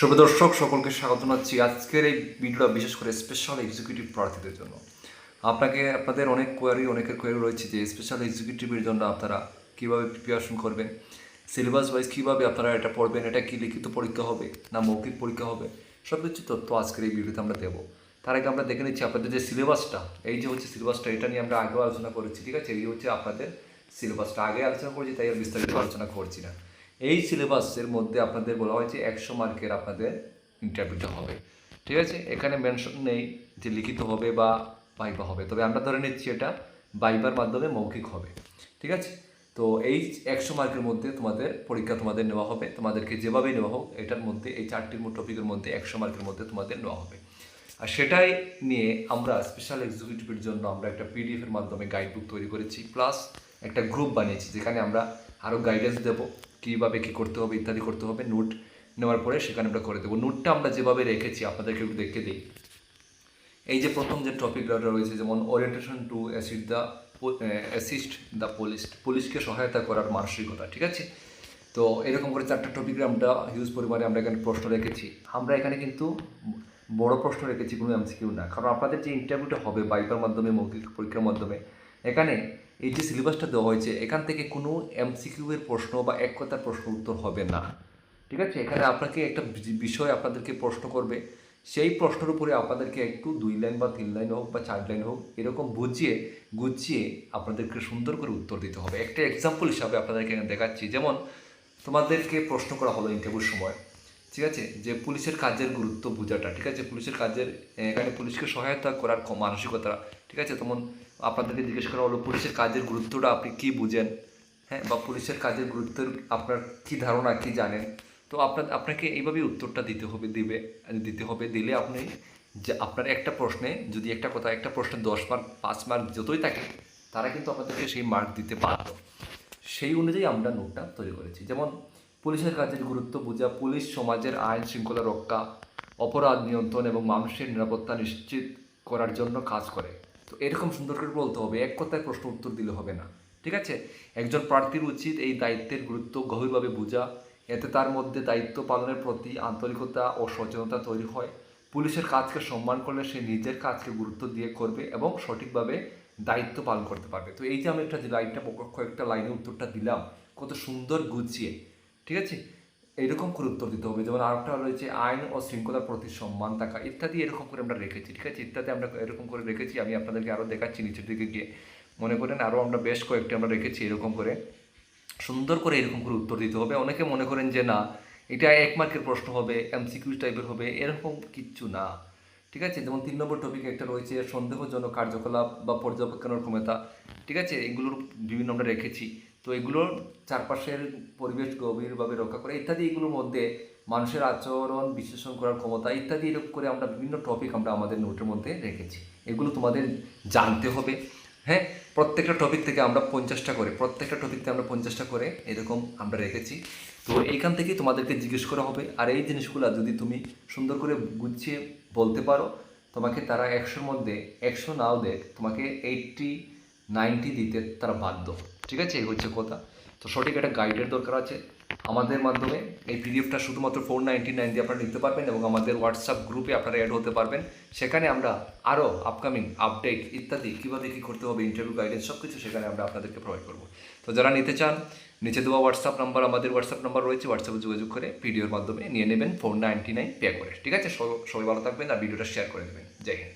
শুভ দর্শক সকলকে স্বাগত জানাচ্ছি। আজকের এই ভিডিওটা বিশেষ করে স্পেশাল এক্সিকিউটিভ প্রার্থীদের জন্য। আপনাদের অনেকের কোয়ারি রয়েছে যে স্পেশাল এক্সিকিউটিভের জন্য আপনারা কীভাবে প্রিপারেশন করবেন, সিলেবাস ওয়াইজ কীভাবে আপনারা এটা পড়বেন, এটা কি লিখিত পরীক্ষা হবে না মৌখিক পরীক্ষা হবে, সব কিছু তথ্য আজকের এই ভিডিওতে আমরা দেবো। তার আগে আমরা দেখে নিচ্ছি আপনাদের যে সিলেবাসটা, এই যে হচ্ছে সিলেবাসটা, এটা নিয়ে আমরা আগেও আলোচনা করেছি, ঠিক আছে? এই হচ্ছে আপনাদের সিলেবাসটা, আগে আলোচনা করেছি, তাই আর বিস্তারিত আলোচনা করছি না। এই সিলেবাসের মধ্যে আপনাদের বলা হয়েছে 100 মার্কের আপনাদের ইন্টারভিউটা হবে, ঠিক আছে? এখানে মেনশন নেই যে লিখিত হবে বা ভাইবা হবে, তবে আমরা ধরে নিচ্ছি এটা ভাইবার মাধ্যমে মৌখিক হবে, ঠিক আছে? তো এই 100 মার্কের মধ্যে তোমাদের পরীক্ষা তোমাদের নেওয়া হবে, তোমাদেরকে যেভাবেই নেওয়া হোক এটার মধ্যে এই 4টি টপিকের মধ্যে 100 মার্কের মধ্যে তোমাদের নেওয়া হবে। আর সেটাই নিয়ে আমরা স্পেশাল এক্সিকিউটিভের জন্য আমরা একটা পিডিএফের মাধ্যমে গাইডবুক তৈরি করেছি, প্লাস একটা গ্রুপ বানিয়েছি যেখানে আমরা আরও গাইডেন্স দেবো কীভাবে কী করতে হবে ইত্যাদি করতে হবে। নোট নেওয়ার পরে সেখানে আমরা করে দেবো। নোটটা আমরা যেভাবে রেখেছি আপনাদেরকে একটু দেখে দিই। এই যে প্রথম যে টপিকটা রয়েছে, যেমন ওরিয়েন্টেশন টু অ্যাসিস্ট দ্য পুলিশকে সহায়তা করার মানসিকতা, ঠিক আছে? তো এরকম করে 4টা টপিকে আমরা হিউজ পরিমাণে আমরা এখানে প্রশ্ন রেখেছি। আমরা এখানে কিন্তু বড় প্রশ্ন রেখেছি, কোনো এমসিকিউ না, কারণ আপনাদের যে ইন্টারভিউটা হবে ভাইবার মাধ্যমে মৌখিক পরীক্ষার মাধ্যমে, এখানে এই যে সিলেবাসটা দেওয়া হয়েছে এখান থেকে কোনো এমসিকিউ এর প্রশ্ন বা এক কথার প্রশ্ন উত্তর হবে না, ঠিক আছে? এখানে আপনাকে একটা বিষয় আপনাদেরকে প্রশ্ন করবে, সেই প্রশ্নের উপরে আপনাদেরকে একটু 2 লাইন বা 3 লাইন হোক বা 4 লাইন হোক এরকম বুঝিয়ে গুছিয়ে আপনাদেরকে সুন্দর করে উত্তর দিতে হবে। একটা এক্সাম্পল হিসাবে আপনাদেরকে এখানে দেখাচ্ছি। যেমন তোমাদেরকে প্রশ্ন করা হলো ইন্টারভিউর সময়, ঠিক আছে, যে পুলিশের কাজের গুরুত্ব বোঝাটা, ঠিক আছে, পুলিশের কাজের এখানে পুলিশকে সহায়তা করার মানসিকতা, ঠিক আছে? তেমন আপনাদেরকে জিজ্ঞেস করা হলো পুলিশের কাজের গুরুত্বটা আপনি কী বুঝেন, হ্যাঁ, বা পুলিশের কাজের গুরুত্বের আপনার কী ধারণা, কী জানেন। তো আপনাকে এইভাবেই উত্তরটা দিতে হবে। দিলে আপনি যে আপনার একটা প্রশ্নে যদি একটা প্রশ্নে 10 মার্ক 5 মার্ক যতই থাকে তারা কিন্তু আপনাদেরকে সেই মার্ক দিতে বাধ্য। সেই অনুযায়ী আমরা নোটটা তৈরি করেছি। যেমন পুলিশের কাজের গুরুত্ব বোঝা, পুলিশ সমাজের আইন শৃঙ্খলা রক্ষা, অপরাধ নিয়ন্ত্রণ এবং মানুষের নিরাপত্তা নিশ্চিত করার জন্য কাজ করে। তো এরকম সুন্দর করে বলতে হবে, এক কথায় প্রশ্ন উত্তর দিলে হবে না, ঠিক আছে? একজন প্রার্থীর উচিত এই দায়িত্বের গুরুত্ব গভীরভাবে বোঝা, এতে তার মধ্যে দায়িত্ব পালনের প্রতি আন্তরিকতা ও সচেতনতা তৈরি হয়। পুলিশের কাজকে সম্মান করলে সে নিজের কাজকে গুরুত্ব দিয়ে করবে এবং সঠিকভাবে দায়িত্ব পালন করতে পারবে। তো এই যে আমি একটা যে লাইনটা কয়েকটা লাইনে উত্তরটা দিলাম কত সুন্দর গুছিয়ে, ঠিক আছে? এইরকম করে উত্তর দিতে হবে। যেমন আরেকটা রয়েছে আইন ও শৃঙ্খলার প্রতি সম্মান থাকা ইত্যাদি, এরকম করে আমরা রেখেছি, ঠিক আছে? ইত্যাদি আমরা এরকম করে রেখেছি, আমি আপনাদেরকে আরও দেখাচ্ছি নিচের দিকে গিয়ে। মনে করেন আরও আমরা বেশ কয়েকটি আমরা রেখেছি এরকম করে সুন্দর করে এরকম করে উত্তর দিতে হবে। অনেকে মনে করেন যে না এটা 1 মার্কের প্রশ্ন হবে, এমসিকিউ টাইপের হবে, এরকম কিচ্ছু না, ঠিক আছে? যেমন 3 নম্বর টপিকে একটা রয়েছে সন্দেহজনক কার্যকলাপ বা পর্যবেক্ষণের ক্ষমতা, ঠিক আছে? এগুলোর বিভিন্ন আমরা রেখেছি। তো এগুলোর চারপাশের পরিবেশ গভীরভাবে রক্ষা করে ইত্যাদি, এগুলোর মধ্যে মানুষের আচরণ বিশ্লেষণ করার ক্ষমতা ইত্যাদি, এরকম করে আমরা বিভিন্ন টপিক আমরা আমাদের নোটের মধ্যে রেখেছি। এগুলো তোমাদের জানতে হবে, হ্যাঁ? প্রত্যেকটা টপিক থেকে আমরা 50টা করে, প্রত্যেকটা টপিক থেকে আমরা 50টা করে এরকম আমরা রেখেছি। তো এইখান থেকেই তোমাদেরকে জিজ্ঞেস করা হবে। আর এই জিনিসগুলো যদি তুমি সুন্দর করে গুছিয়ে বলতে পারো, তোমাকে তারা 100-র মধ্যে 100 নাও দেখ, তোমাকে 80 90 দিতে তারা বাধ্য, ঠিক আছে? এই হচ্ছে কথা। তো সঠিক একটা গাইডের দরকার আছে। আমাদের মাধ্যমে এই পিডিএফটা শুধুমাত্র 499 দিয়ে আপনারা নিতে পারবেন এবং আমাদের হোয়াটসঅ্যাপ গ্রুপে আপনারা অ্যাড হতে পারবেন। সেখানে আমরা আরও আপকামিং আপডেট ইত্যাদি কীভাবে কী করতে হবে, ইন্টারভিউ গাইডেন্স সব কিছু সেখানে আমরা আপনাদেরকে প্রোভাইড করবো। তো যারা নিতে চান নিচে দেওয়া হোয়াটসঅ্যাপ নাম্বার, আমাদের হোয়াটসঅ্যাপ নাম্বার রয়েছে, হোয়াটসঅ্যাপে যোগাযোগ করে পিডিএফের মাধ্যমে নিয়ে নেবেন 499 পে করে, ঠিক আছে? সবাই ভালো থাকবেন আর ভিডিওটা শেয়ার করে দেবেন। জয় হিন্দ।